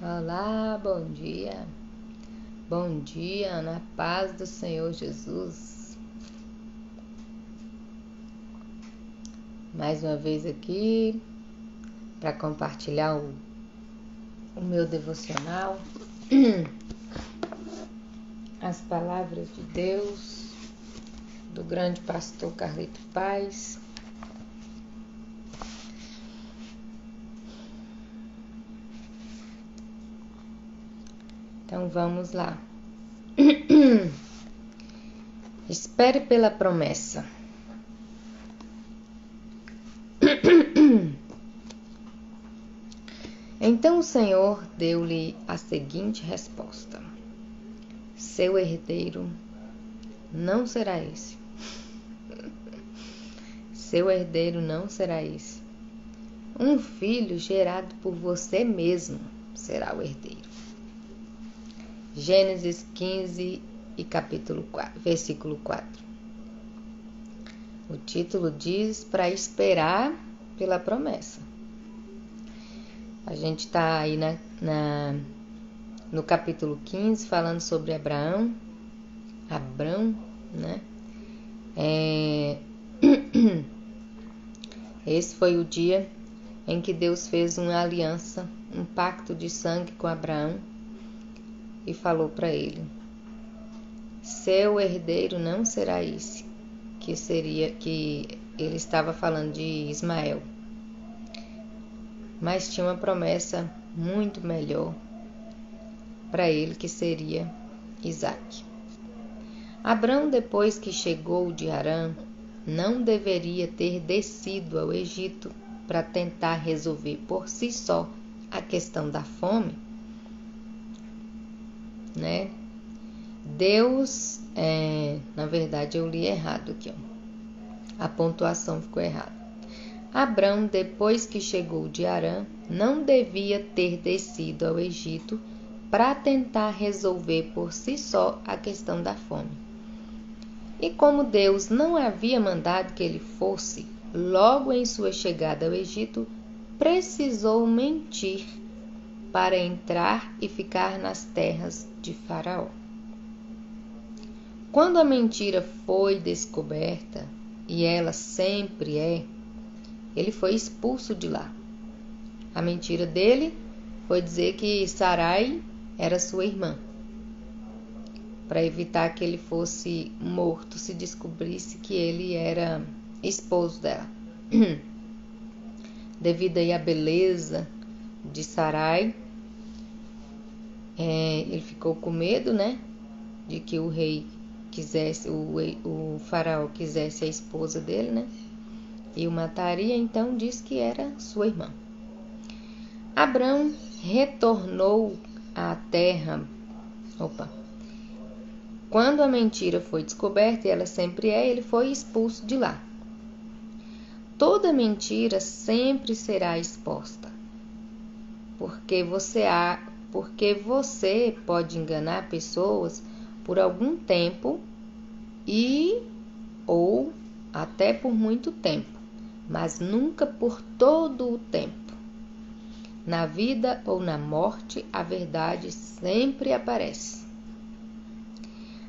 Olá, bom dia. Bom dia, na paz do Senhor Jesus. Mais uma vez aqui para compartilhar o meu devocional, as palavras de Deus, do grande pastor Carlito Paz. Então vamos lá. Espere pela promessa. Então o Senhor deu-lhe a seguinte resposta: seu herdeiro não será esse. Seu herdeiro não será esse. Um filho gerado por você mesmo será o herdeiro. Gênesis 15 e capítulo 4, versículo 4. O título diz para esperar pela promessa. A gente está aí no capítulo 15 falando sobre Abrão, né? Esse foi o dia em que Deus fez uma aliança, um pacto de sangue com Abraão e falou para ele: seu herdeiro não será esse, que ele estava falando de Ismael. Mas tinha uma promessa muito melhor para ele, que seria Isaque. Abrão, depois que chegou de Harã, não deveria ter descido ao Egito para tentar resolver por si só a questão da fome, né? Deus, na verdade eu li errado aqui, ó. A pontuação ficou errada. Abrão, depois que chegou de Harã, não devia ter descido ao Egito para tentar resolver por si só a questão da fome. E como Deus não havia mandado que ele fosse, logo em sua chegada ao Egito, precisou mentir para entrar e ficar nas terras de Faraó. Quando a mentira foi descoberta, e ela sempre é, ele foi expulso de lá. A mentira dele foi dizer que Sarai era sua irmã, para evitar que ele fosse morto se descobrisse que ele era esposo dela. Devido aí à beleza de Sarai, ele ficou com medo, né, de que o rei quisesse, o faraó quisesse a esposa dele, né, e o mataria. Então disse que era sua irmã. Abrão retornou à terra. Quando a mentira foi descoberta, e ela sempre é, ele foi expulso de lá. Toda mentira sempre será exposta, porque você pode enganar pessoas por algum tempo ou até por muito tempo, mas nunca por todo o tempo. Na vida ou na morte, a verdade sempre aparece.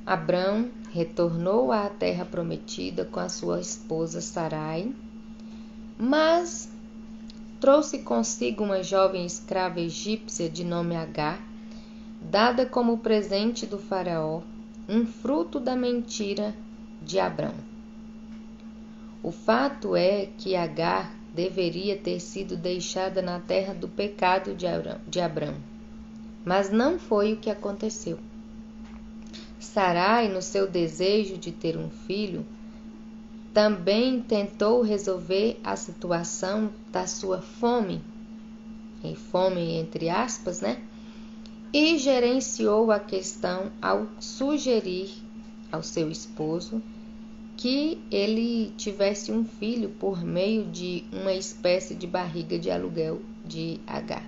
Abrão retornou à terra prometida com a sua esposa Sarai, mas trouxe consigo uma jovem escrava egípcia de nome Agar, dada como presente do faraó, um fruto da mentira de Abrão. O fato é que Agar deveria ter sido deixada na terra do pecado de Abrão, mas não foi o que aconteceu. Sarai, no seu desejo de ter um filho, também tentou resolver a situação da sua fome, e fome entre aspas, né? E gerenciou a questão ao sugerir ao seu esposo que ele tivesse um filho por meio de uma espécie de barriga de aluguel de Agar.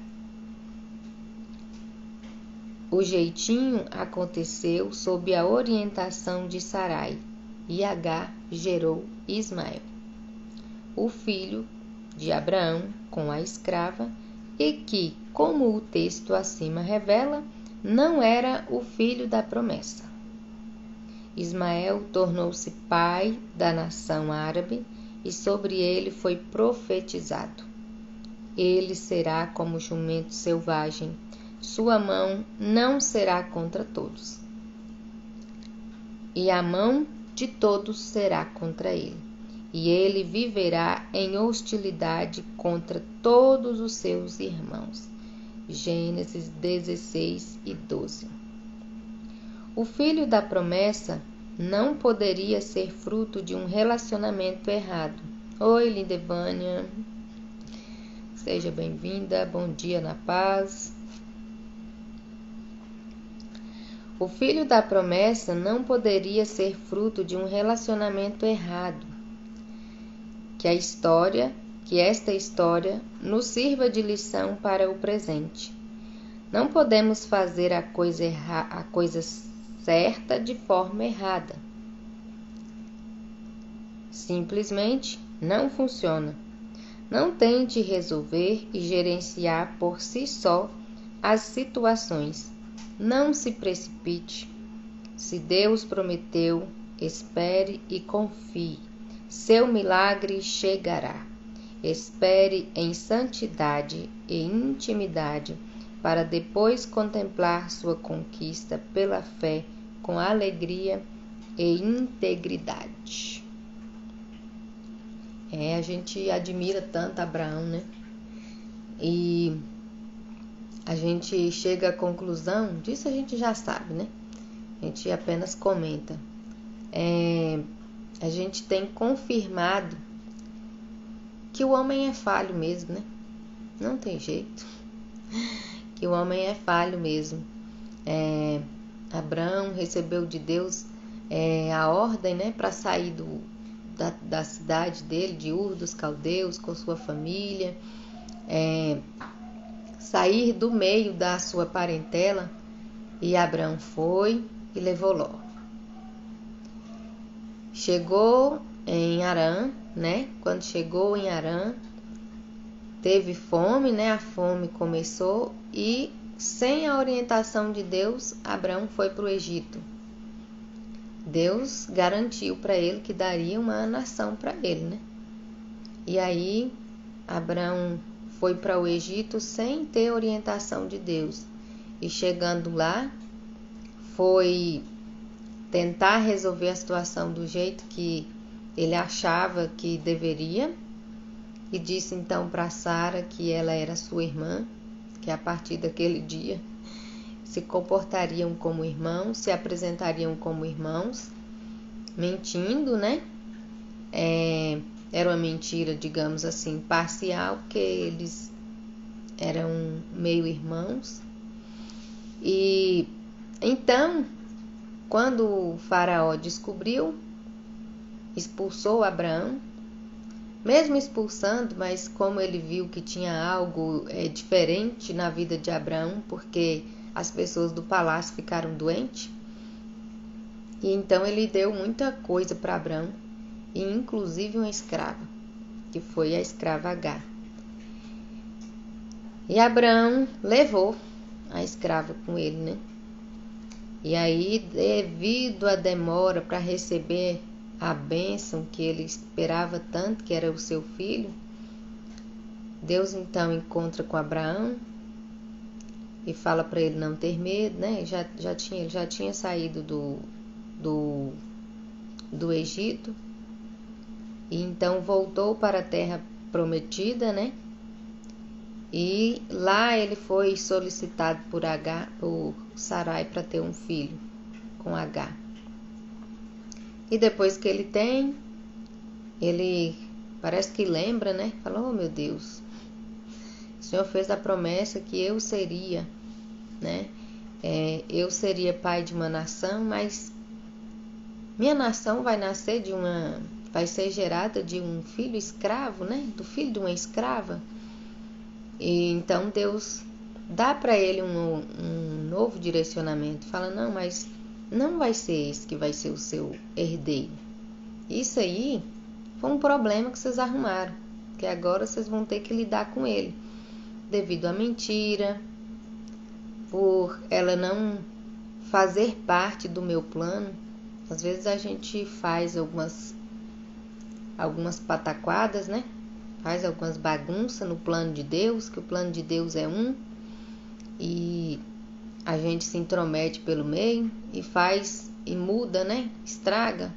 O jeitinho aconteceu sob a orientação de Sarai, e Agar gerou Ismael, o filho de Abraão com a escrava, e que, como o texto acima revela, não era o filho da promessa. Ismael tornou-se pai da nação árabe e sobre ele foi profetizado: ele será como jumento selvagem, sua mão não será contra todos, e a mão de todos será contra ele, e ele viverá em hostilidade contra todos os seus irmãos. Gênesis 16 e 12. O filho da promessa não poderia ser fruto de um relacionamento errado. Oi, Lindevânia. Seja bem-vinda. Bom dia na paz. O filho da promessa não poderia ser fruto de um relacionamento errado. Que esta história nos sirva de lição para o presente. Não podemos fazer a coisa certa de forma errada. Simplesmente não funciona. Não tente resolver e gerenciar por si só as situações. Não se precipite. Se Deus prometeu, espere e confie. Seu milagre chegará. Espere em santidade e intimidade para depois contemplar sua conquista pela fé com alegria e integridade. A gente admira tanto Abraão, né? E a gente chega à conclusão, disso a gente já sabe, né? A gente apenas comenta. A gente tem confirmado que o homem é falho mesmo, né? Não tem jeito. Que o homem é falho mesmo. Abraão recebeu de Deus a ordem, né, para sair da cidade dele, de Ur dos Caldeus, com sua família, sair do meio da sua parentela, e Abraão foi e levou Ló. Chegou em Harã, né? Quando chegou em Harã, teve fome, né? A fome começou e, sem a orientação de Deus, Abraão foi para o Egito. Deus garantiu para ele que daria uma nação para ele, né? E aí, Abraão foi para o Egito sem ter orientação de Deus. E chegando lá, foi tentar resolver a situação do jeito que ele achava que deveria. E disse então para Sara que ela era sua irmã, que a partir daquele dia se comportariam como irmãos, se apresentariam como irmãos, mentindo, né? Era uma mentira, digamos assim, parcial, porque eles eram meio irmãos. E então, quando o faraó descobriu, expulsou Abraão. Mesmo expulsando, mas como ele viu que tinha algo diferente na vida de Abraão, porque as pessoas do palácio ficaram doentes, e então ele deu muita coisa para Abraão, e inclusive uma escrava, que foi a escrava Agar. E Abraão levou a escrava com ele, né? E aí, devido à demora para receber a bênção que ele esperava tanto, que era o seu filho, Deus então encontra com Abraão e fala para ele não ter medo, né? Ele já tinha saído do Egito, e então voltou para a terra prometida, né? E lá ele foi solicitado por Sarai para ter um filho com Agar. E depois que ele tem, ele parece que lembra, né? Falou: oh, meu Deus, o Senhor fez a promessa que eu seria, né? Eu seria pai de uma nação, mas minha nação vai ser gerada de um filho escravo, né? Do filho de uma escrava. E então Deus dá para ele um novo direcionamento. Fala: não, mas não vai ser esse que vai ser o seu herdeiro. Isso aí foi um problema que vocês arrumaram, que agora vocês vão ter que lidar com ele. devido à mentira, por ela não fazer parte do meu plano. Às vezes a gente faz algumas pataquadas, né? Faz algumas bagunças no plano de Deus, que o plano de Deus é um, e a gente se intromete pelo meio e faz e muda, né? Estraga.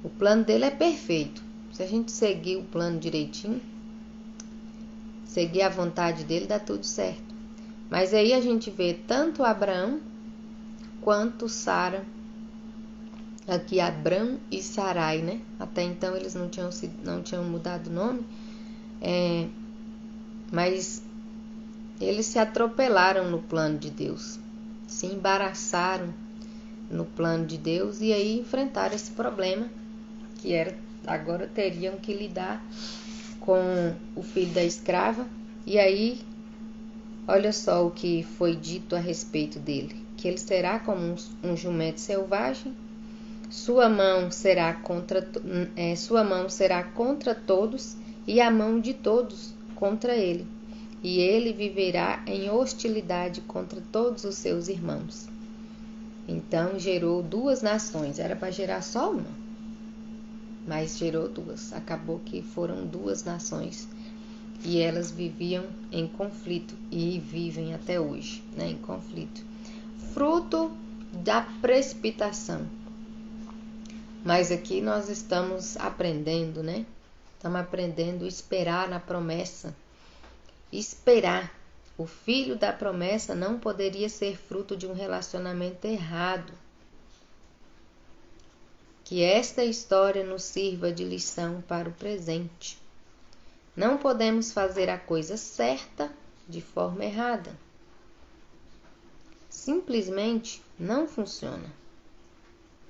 O plano dele é perfeito. Se a gente seguir o plano direitinho, seguir a vontade dele, dá tudo certo. Mas aí a gente vê tanto Abraão quanto Sara. Aqui Abrão e Sarai, né? Até então eles não tinham mudado o nome. Mas eles se atropelaram no plano de Deus. Se embaraçaram no plano de Deus e aí enfrentaram esse problema que agora teriam que lidar com o filho da escrava. E aí, olha só o que foi dito a respeito dele, que ele será como um jumento selvagem, sua mão será contra todos e a mão de todos contra ele, e ele viverá em hostilidade contra todos os seus irmãos. Então gerou duas nações, era para gerar só uma, mas gerou duas. Acabou que foram duas nações e elas viviam em conflito e vivem até hoje, né, em conflito. Fruto da precipitação. Mas aqui nós estamos aprendendo, né? Estamos aprendendo a esperar na promessa. Esperar. O filho da promessa não poderia ser fruto de um relacionamento errado. Que esta história nos sirva de lição para o presente. Não podemos fazer a coisa certa de forma errada. Simplesmente não funciona.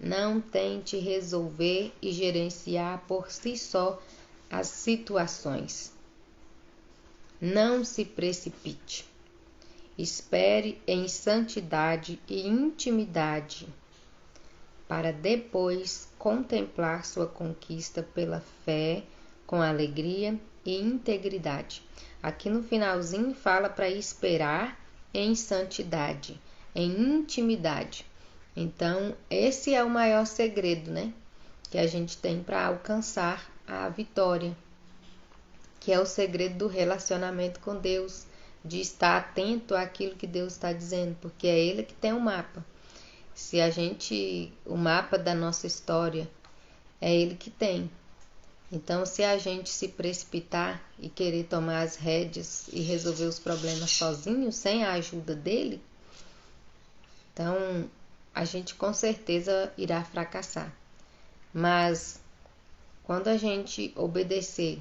Não tente resolver e gerenciar por si só as situações. Não se precipite. Espere em santidade e intimidade, para depois contemplar sua conquista pela fé, com alegria e integridade. Aqui no finalzinho fala para esperar em santidade, em intimidade. Então, esse é o maior segredo, né? Que a gente tem para alcançar a vitória. Que é o segredo do relacionamento com Deus. De estar atento àquilo que Deus está dizendo. Porque é Ele que tem o mapa. O mapa da nossa história, é Ele que tem. Então, se a gente se precipitar e querer tomar as rédeas e resolver os problemas sozinho, sem a ajuda dele, então a gente com certeza irá fracassar. Mas quando a gente obedecer,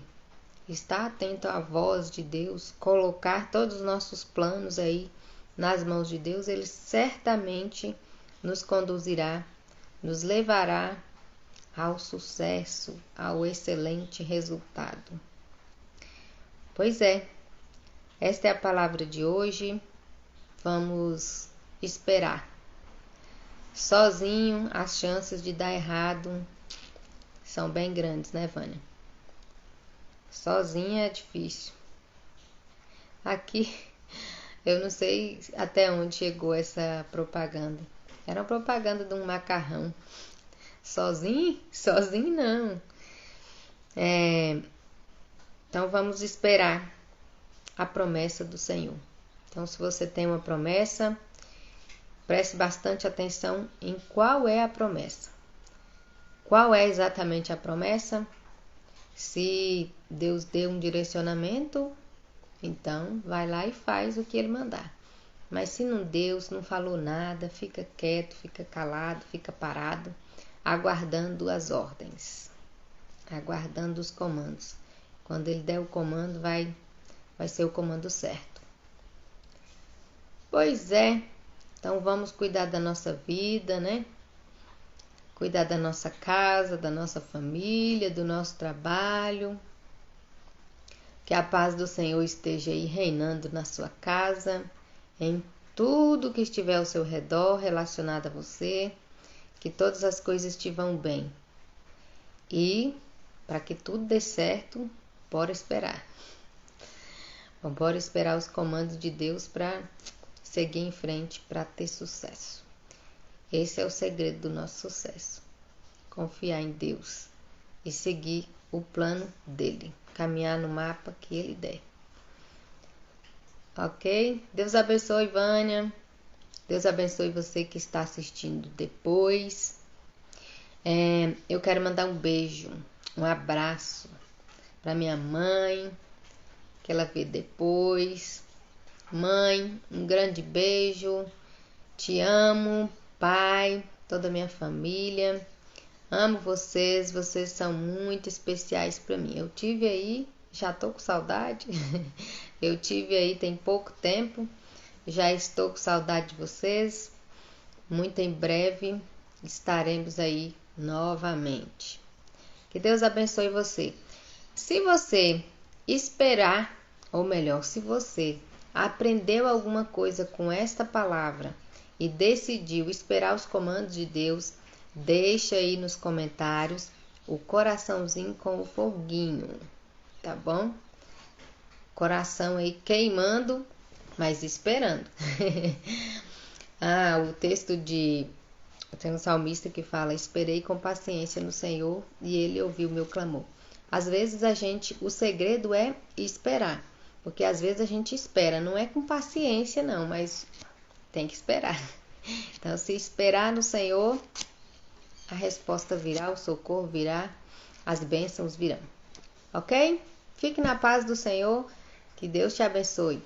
estar atento à voz de Deus, colocar todos os nossos planos aí nas mãos de Deus, Ele certamente nos conduzirá, nos levará ao sucesso, ao excelente resultado. Pois é, esta é a palavra de hoje. Vamos esperar. Sozinho, as chances de dar errado são bem grandes, né, Vânia? Sozinha é difícil. Aqui, eu não sei até onde chegou essa propaganda. Era uma propaganda de um macarrão. Sozinho? Sozinho não. Então vamos esperar a promessa do Senhor. Então, se você tem uma promessa, preste bastante atenção em qual é a promessa. Qual é exatamente a promessa? Se Deus deu um direcionamento, então vai lá e faz o que Ele mandar. Mas se não deu, se não falou nada, fica quieto, fica calado, fica parado, aguardando as ordens, aguardando os comandos. Quando Ele der o comando, vai ser o comando certo. Pois é, então vamos cuidar da nossa vida, né? Cuidar da nossa casa, da nossa família, do nosso trabalho. Que a paz do Senhor esteja aí reinando na sua casa, em tudo que estiver ao seu redor relacionado a você. Que todas as coisas te vão bem. E para que tudo dê certo, bora esperar. Então, bora esperar os comandos de Deus para seguir em frente, para ter sucesso. Esse é o segredo do nosso sucesso. Confiar em Deus e seguir o plano dele. Caminhar no mapa que ele der. Ok? Deus abençoe, Vânia. Deus abençoe você que está assistindo depois. Eu quero mandar um beijo, um abraço para minha mãe, que ela vê depois. Mãe, um grande beijo. Te amo, pai, toda a minha família. Amo vocês, vocês são muito especiais para mim. Eu tive aí, já tô com saudade. Eu tive aí tem pouco tempo. Já estou com saudade de vocês. Muito em breve estaremos aí novamente. Que Deus abençoe você. Se você esperar, ou melhor, se você aprendeu alguma coisa com esta palavra e decidiu esperar os comandos de Deus, deixa aí nos comentários o coraçãozinho com o foguinho, tá bom? Coração aí queimando, mas esperando. O texto tem um salmista que fala: esperei com paciência no Senhor e ele ouviu o meu clamor. Às vezes o segredo é esperar, porque às vezes a gente espera, não é com paciência não, mas tem que esperar. Então, se esperar no Senhor, a resposta virá, o socorro virá, as bênçãos virão. Ok? Fique na paz do Senhor, que Deus te abençoe.